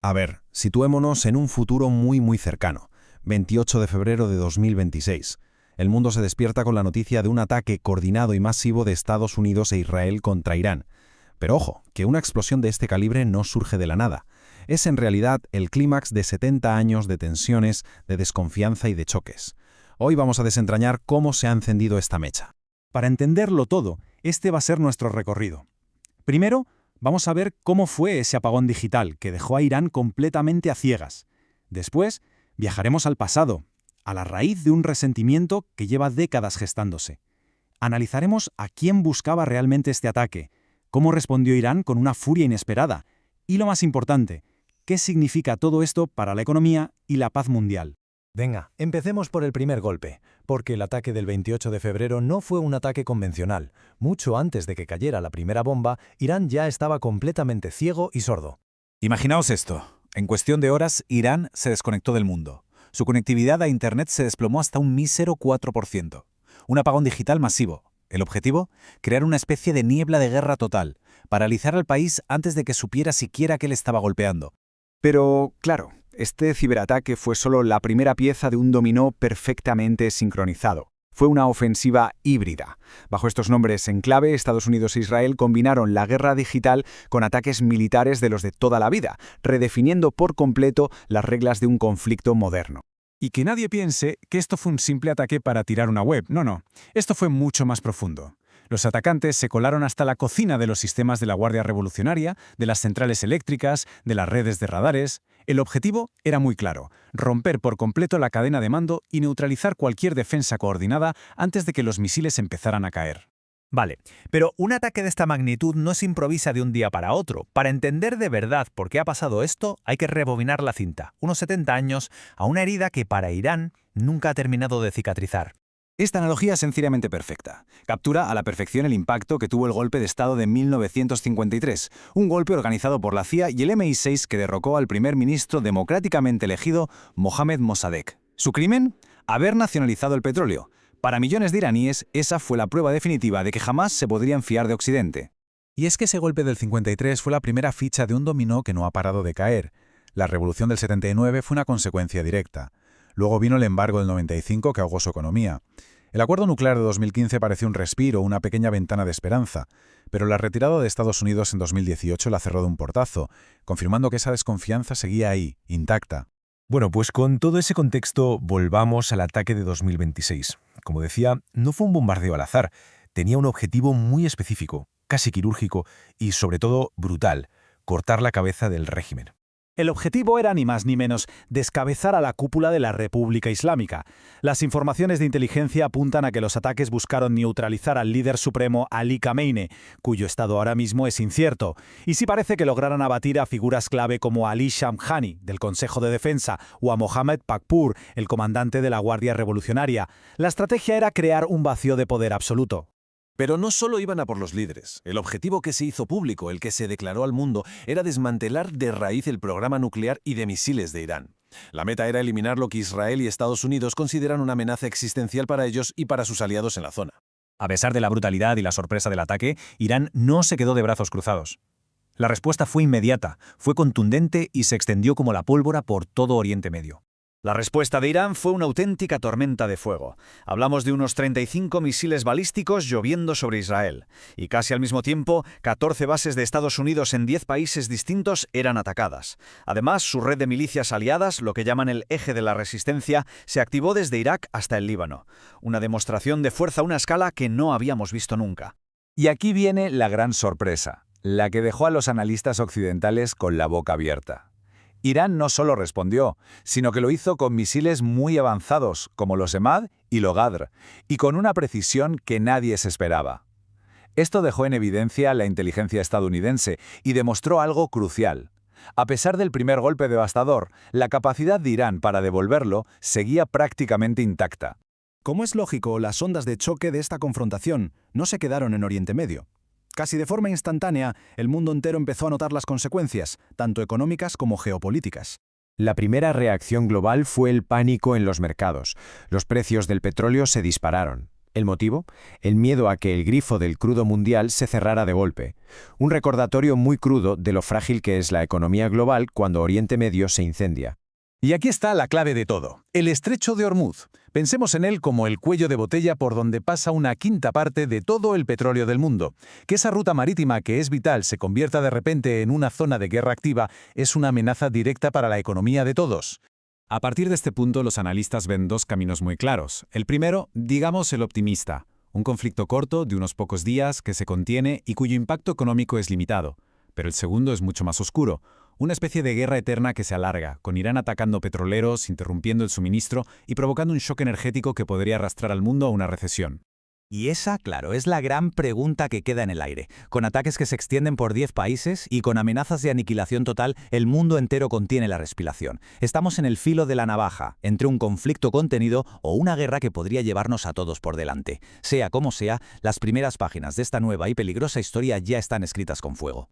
A ver, situémonos en un futuro muy cercano, 28 de febrero de 2026. El mundo se despierta con la noticia de un ataque coordinado y masivo de Estados Unidos e Israel contra Irán. Pero ojo, que una explosión de este calibre no surge de la nada. Es en realidad el clímax de 70 años de tensiones, de desconfianza y de choques. Hoy vamos a desentrañar cómo se ha encendido esta mecha. Para entenderlo todo, este va a ser nuestro recorrido. Primero, vamos a ver cómo fue ese apagón digital que dejó a Irán completamente a ciegas. Después, viajaremos al pasado, a la raíz de un resentimiento que lleva décadas gestándose. Analizaremos a quién buscaba realmente este ataque, cómo respondió Irán con una furia inesperada, y lo más importante, qué significa todo esto para la economía y la paz mundial. Venga, empecemos por el primer golpe, porque el ataque del 28 de febrero no fue un ataque convencional. Mucho antes de que cayera la primera bomba, Irán ya estaba completamente ciego y sordo. Imaginaos esto. En cuestión de horas, Irán se desconectó del mundo. Su conectividad a Internet se desplomó hasta un mísero 4%. Un apagón digital masivo. El objetivo, crear una especie de niebla de guerra total, paralizar al país antes de que supiera siquiera que le estaba golpeando. Pero, claro, este ciberataque fue solo la primera pieza de un dominó perfectamente sincronizado. Fue una ofensiva híbrida. Bajo estos nombres en clave, Estados Unidos e Israel combinaron la guerra digital con ataques militares de los de toda la vida, redefiniendo por completo las reglas de un conflicto moderno. Y que nadie piense que esto fue un simple ataque para tirar una web. No. Esto fue mucho más profundo. Los atacantes se colaron hasta la cocina de los sistemas de la Guardia Revolucionaria, de las centrales eléctricas, de las redes de radares. El objetivo era muy claro: romper por completo la cadena de mando y neutralizar cualquier defensa coordinada antes de que los misiles empezaran a caer. Vale, pero un ataque de esta magnitud no se improvisa de un día para otro. Para entender de verdad por qué ha pasado esto, hay que rebobinar la cinta, unos 70 años, a una herida que para Irán nunca ha terminado de cicatrizar. Esta analogía es sencillamente perfecta. Captura a la perfección el impacto que tuvo el golpe de Estado de 1953, un golpe organizado por la CIA y el MI6 que derrocó al primer ministro democráticamente elegido, Mohammad Mossadegh. ¿Su crimen? Haber nacionalizado el petróleo. Para millones de iraníes, esa fue la prueba definitiva de que jamás se podrían fiar de Occidente. Y es que ese golpe del 53 fue la primera ficha de un dominó que no ha parado de caer. La revolución del 79 fue una consecuencia directa. Luego vino el embargo del 95 que ahogó su economía. El acuerdo nuclear de 2015 pareció un respiro, una pequeña ventana de esperanza, pero la retirada de Estados Unidos en 2018 la cerró de un portazo, confirmando que esa desconfianza seguía ahí, intacta. Bueno, pues con todo ese contexto volvamos al ataque de 2026. Como decía, no fue un bombardeo al azar, tenía un objetivo muy específico, casi quirúrgico y sobre todo brutal: cortar la cabeza del régimen. El objetivo era ni más ni menos descabezar a la cúpula de la República Islámica. Las informaciones de inteligencia apuntan a que los ataques buscaron neutralizar al líder supremo Ali Khamenei, cuyo estado ahora mismo es incierto. Y sí parece que lograran abatir a figuras clave como Ali Shamkhani, del Consejo de Defensa, o a Mohammad Pakpur, el comandante de la Guardia Revolucionaria. La estrategia era crear un vacío de poder absoluto. Pero no solo iban a por los líderes. El objetivo que se hizo público, el que se declaró al mundo, era desmantelar de raíz el programa nuclear y de misiles de Irán. La meta era eliminar lo que Israel y Estados Unidos consideran una amenaza existencial para ellos y para sus aliados en la zona. A pesar de la brutalidad y la sorpresa del ataque, Irán no se quedó de brazos cruzados. La respuesta fue inmediata, fue contundente y se extendió como la pólvora por todo Oriente Medio. La respuesta de Irán fue una auténtica tormenta de fuego. Hablamos de unos 35 misiles balísticos lloviendo sobre Israel. Y casi al mismo tiempo, 14 bases de Estados Unidos en 10 países distintos eran atacadas. Además, su red de milicias aliadas, lo que llaman el eje de la resistencia, se activó desde Irak hasta el Líbano. Una demostración de fuerza a una escala que no habíamos visto nunca. Y aquí viene la gran sorpresa, la que dejó a los analistas occidentales con la boca abierta. Irán no solo respondió, sino que lo hizo con misiles muy avanzados, como los Emad y Logadr, y con una precisión que nadie se esperaba. Esto dejó en evidencia la inteligencia estadounidense y demostró algo crucial. A pesar del primer golpe devastador, la capacidad de Irán para devolverlo seguía prácticamente intacta. Como es lógico, las ondas de choque de esta confrontación no se quedaron en Oriente Medio. Casi de forma instantánea, el mundo entero empezó a notar las consecuencias, tanto económicas como geopolíticas. La primera reacción global fue el pánico en los mercados. Los precios del petróleo se dispararon. ¿El motivo? El miedo a que el grifo del crudo mundial se cerrara de golpe. Un recordatorio muy crudo de lo frágil que es la economía global cuando Oriente Medio se incendia. Y aquí está la clave de todo, el estrecho de Hormuz. Pensemos en él como el cuello de botella por donde pasa una quinta parte de todo el petróleo del mundo. Que esa ruta marítima que es vital se convierta de repente en una zona de guerra activa es una amenaza directa para la economía de todos. A partir de este punto, los analistas ven dos caminos muy claros. El primero, digamos el optimista. Un conflicto corto, de unos pocos días, que se contiene y cuyo impacto económico es limitado. Pero el segundo es mucho más oscuro. Una especie de guerra eterna que se alarga, con Irán atacando petroleros, interrumpiendo el suministro y provocando un shock energético que podría arrastrar al mundo a una recesión. Y esa, claro, es la gran pregunta que queda en el aire. Con ataques que se extienden por 10 países y con amenazas de aniquilación total, el mundo entero contiene la respiración. Estamos en el filo de la navaja, entre un conflicto contenido o una guerra que podría llevarnos a todos por delante. Sea como sea, las primeras páginas de esta nueva y peligrosa historia ya están escritas con fuego.